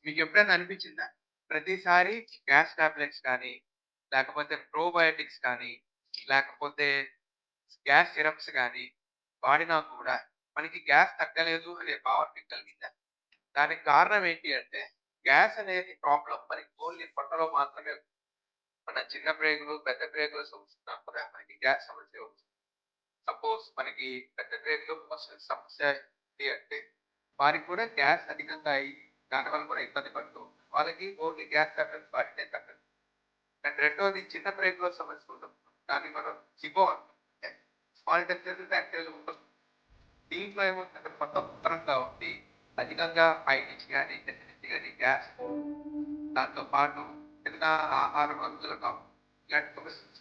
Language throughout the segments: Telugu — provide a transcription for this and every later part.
మీకెప్పుడైనా అనిపించిందా? ప్రతిసారి గ్యాస్ టాబ్లెట్స్ కానీ, లేకపోతే ప్రోబయోటిక్స్ కానీ, లేకపోతే గ్యాస్ సిరప్స్ గానీ వాడినా కూడా మనకి గ్యాస్ తగ్గలేదు అనే భావన మీకు కలిగిందా? దానికి కారణం ఏంటి అంటే, గ్యాస్ అనేది ప్రాబ్లమ్ మనకి ఓన్లీ పొట్టలో మాత్రమే ఉంది. మన చిన్న ప్రేగులు, పెద్ద ప్రేగులు చూసుకున్నా కూడా మనకి గ్యాస్ సమస్య వస్తుంది. సపోజ్ మనకి పెద్ద ప్రేగులో సమస్య ఏంటి అంటే, వారికి కూడా గ్యాస్ అధికంగా అయ్యి దానివల్ల కూడా ఇబ్బంది పడుతూ ఉంటారు. వాళ్ళకి ఓన్లీ గ్యాస్ టాబ్లెట్స్ వాడితే తగ్గదు. అండ్ రెండోది చిన్న ప్రేగులో సమస్య ఉంటుంది. దాన్ని మనం సిబో అంటాం. స్మాల్ ఇంటెస్టైనల్ బ్యాక్టీరియల్ ఉంటుంది. దీంట్లో ఏమవుతుందంటే మొత్తం ఉత్తరంగా ఉండి అధికంగా పైనుంచి గాని, కింద నుంచి గాని గ్యాస్ దాంతో పాటు ఏదైనా ఆహారం అరుగుదల ఇలాంటి సమస్యలు.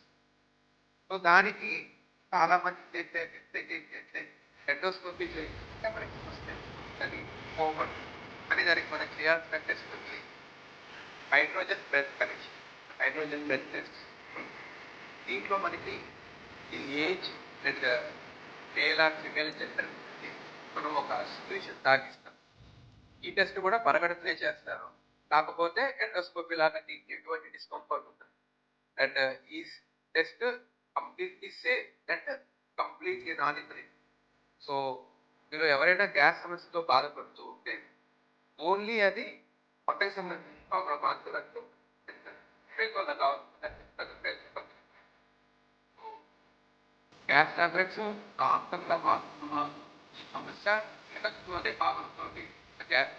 సో దానికి చాలా మంది చేసే మిస్టేక్ ఏంటంటే ఎండోస్కోపీ చేయించుకుంటే మనకి వస్తాయి. అది ఓవర్ అని దానికి మనం చేయాల్సిన టెస్ట్ ఉంది. Hydrogen breath connection. Hydrogen breath test. దీంట్లో మనకి ఈ age and male or female gender మనం ఒక సొల్యూషన్ తాగిస్తాం. ఈ టెస్ట్ కూడా పరగడుపునే చేస్తారు. కాకపోతే ఎండోస్కోపీ లాగా దీనికి ఎటువంటి డిస్కంఫర్ట్ ఉండదు. అండ్ ఈ test completely safe and completely non invasive. So మీరు ఎవరైనా గ్యాస్ సమస్యతో బాధపడుతూ ఉంటే ఓన్లీ అది పొట్టకి సంబంధించిన ప్రాబ్లం మాత్రమే గ్యాస్ టాబ్లెట్స్ కాస్తంత సమస్య తక్కువనే బాగుంటుంది గ్యాస్